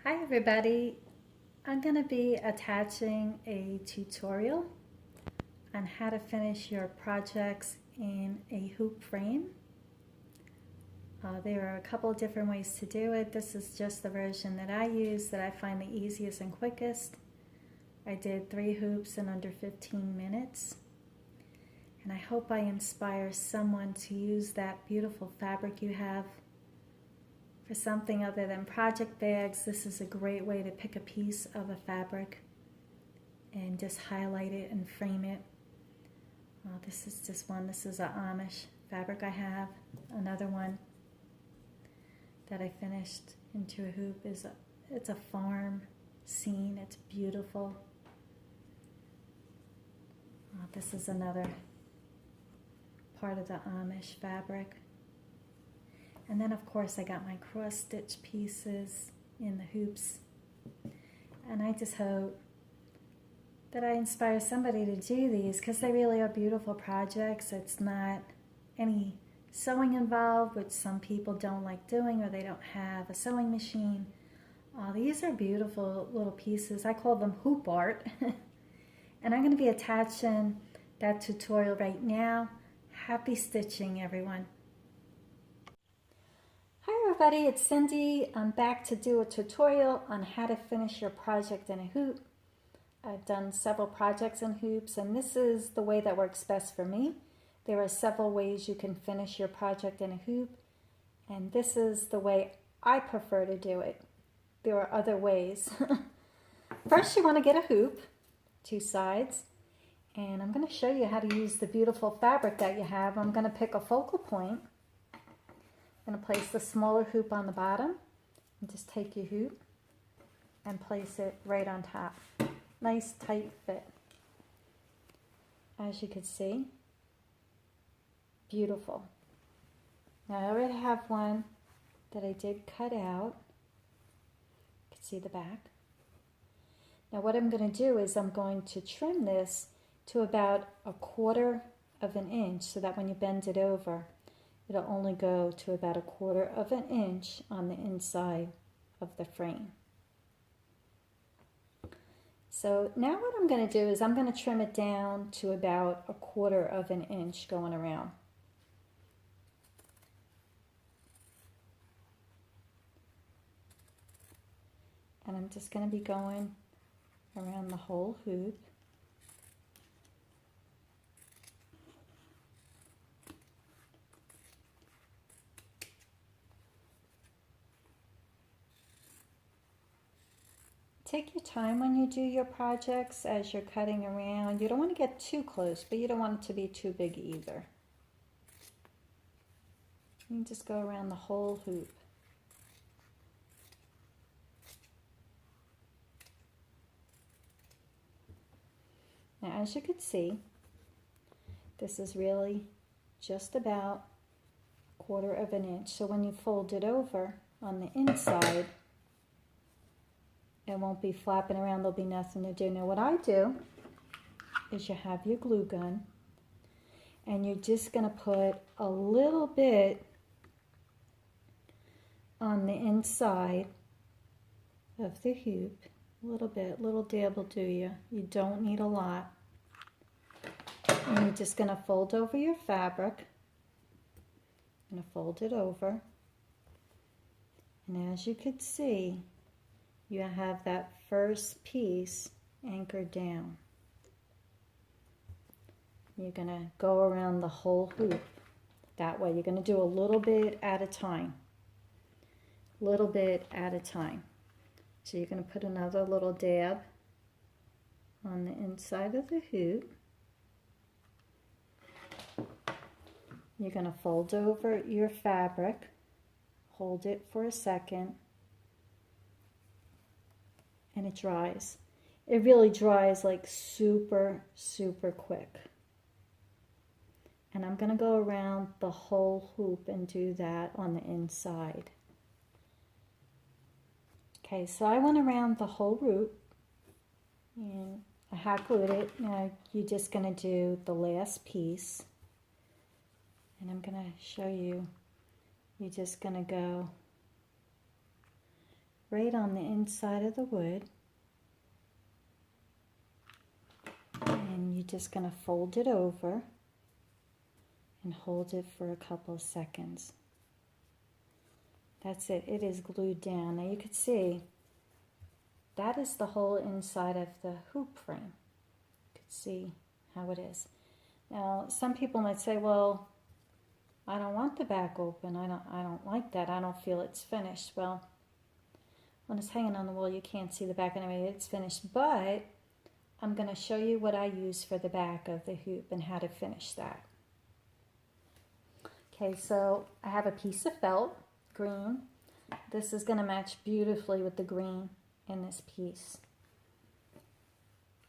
Hi everybody, I'm going to be attaching a tutorial on how to finish your projects in a hoop frame. There are a couple of different ways to do it. This is just the version that I use that I find the easiest and quickest. I did 3 hoops in under 15 minutes. And I hope I inspire someone to use that beautiful fabric you have for something other than project bags. This is a great way to pick a piece of a fabric and just highlight it and frame it. This is just one. This is an Amish fabric I have. Another one that I finished into a hoop is it's a farm scene. It's beautiful. This is another part of the Amish fabric. And then of course I got my cross stitch pieces in the hoops. And I just hope that I inspire somebody to do these because they really are beautiful projects. It's not any sewing involved, which some people don't like doing or they don't have a sewing machine. These are beautiful little pieces. I call them hoop art. And I'm going to be attaching that tutorial right now. Happy stitching, everyone. Hi everybody, it's Cindy. I'm back to do a tutorial on how to finish your project in a hoop. I've done several projects in hoops, and this is the way that works best for me. There are several ways you can finish your project in a hoop, and this is the way I prefer to do it. There are other ways. First, you want to get a hoop, 2 sides, and I'm going to show you how to use the beautiful fabric that you have. I'm going to pick a focal point. I'm going to place the smaller hoop on the bottom and just take your hoop and place it right on top. Nice tight fit. As you can see, beautiful. Now I already have one that I did cut out. You can see the back. Now what I'm going to do is I'm going to trim this to about 1/4 of an inch so that when you bend it over, it'll only go to about 1/4 of an inch on the inside of the frame. So now what I'm going to do is I'm going to trim it down to about 1/4 of an inch going around. And I'm just going to be going around the whole hoop. Take your time when you do your projects as you're cutting around. You don't want to get too close, but you don't want it to be too big either. You can just go around the whole hoop. Now, as you can see, this is really just about 1/4 of an inch. So when you fold it over on the inside, it won't be flapping around. There'll be nothing to do. Now what I do is you have your glue gun and you're just going to put a little bit on the inside of the hoop. A little bit, little dab will do you. You don't need a lot. And you're just going to fold over your fabric. I'm going to fold it over. And as you can see, you have that first piece anchored down. You're going to go around the whole hoop that way. You're going to do a little bit at a time. Little bit at a time. So you're going to put another little dab on the inside of the hoop. You're going to fold over your fabric, hold it for a second, and it dries. It really dries like super, super quick. And I'm going to go around the whole hoop and do that on the inside. Okay, so I went around the whole hoop and I hot glued it. Now you're just going to do the last piece. And I'm going to show you. You're just going to go right on the inside of the wood. And you're just going to fold it over and hold it for a couple of seconds. That's it. It is glued down. Now you can see that is the whole inside of the hoop frame. You can see how it is. Now some people might say, well, I don't want the back open. I don't like that. I don't feel it's finished. Well, when it's hanging on the wall, you can't see the back anyway. It's finished, but I'm going to show you what I use for the back of the hoop and how to finish that. Okay, so I have a piece of felt, green. This is going to match beautifully with the green in this piece.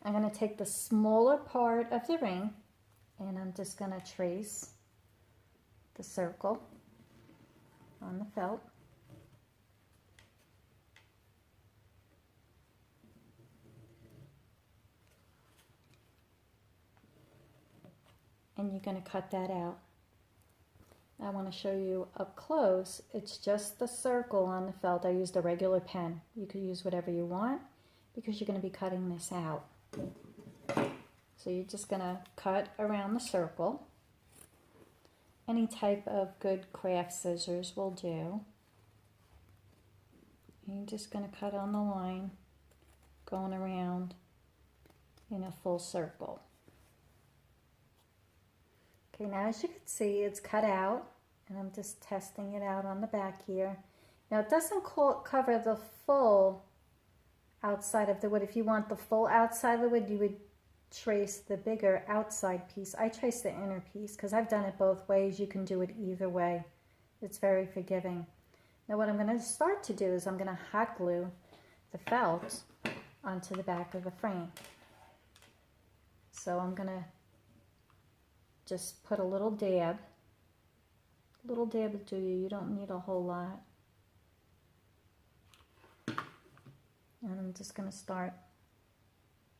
I'm going to take the smaller part of the ring and I'm just going to trace the circle on the felt. And you're going to cut that out. I want to show you up close. It's just the circle on the felt. I used a regular pen. You could use whatever you want because you're going to be cutting this out. So you're just going to cut around the circle. Any type of good craft scissors will do. And you're just going to cut on the line, going around in a full circle. Okay, now as you can see, it's cut out, and I'm just testing it out on the back here. Now it doesn't cover the full outside of the wood. If you want the full outside of the wood, you would trace the bigger outside piece. I trace the inner piece because I've done it both ways. You can do it either way. It's very forgiving. Now what I'm going to start to do is I'm going to hot glue the felt onto the back of the frame. So I'm going to just put a little dab. Little dab will do you. You don't need a whole lot. And I'm just going to start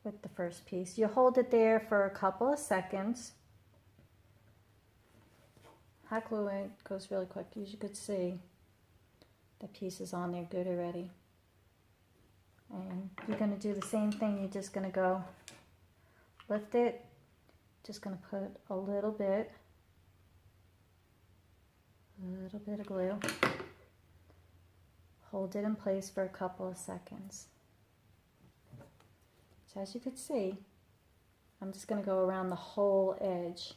with the first piece. You hold it there for a couple of seconds. Hot glue it goes really quick. As you could see, the piece is on there good already. And you're going to do the same thing. You're just going to go lift it. Just going to put a little bit of glue. Hold it in place for a couple of seconds. So as you can see, I'm just going to go around the whole edge.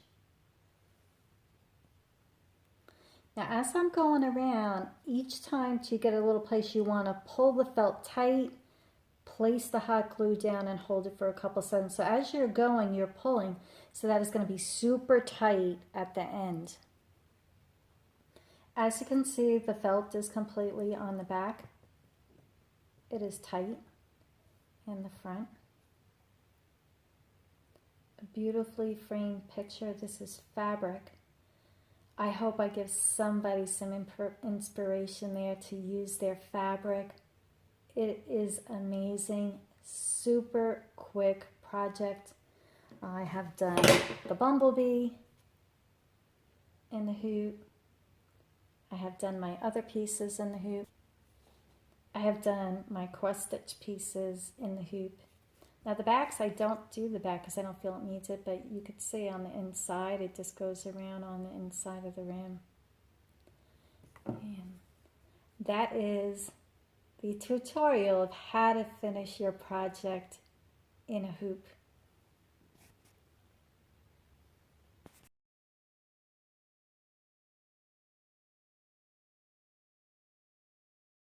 Now as I'm going around, each time to get a little place, you want to pull the felt tight, place the hot glue down and hold it for a couple seconds. So as you're going, you're pulling, so that is going to be super tight at the end. As you can see, the felt is completely on the back. It is tight in the front. A beautifully framed picture. This is fabric. I hope I give somebody some inspiration there to use their fabric. It is amazing, super quick project. I have done the bumblebee in the hoop. I have done my other pieces in the hoop. I have done my cross stitch pieces in the hoop. Now the backs, I don't do the back because I don't feel it needs it, but you could see on the inside, it just goes around on the inside of the rim. And that is the tutorial of how to finish your project in a hoop.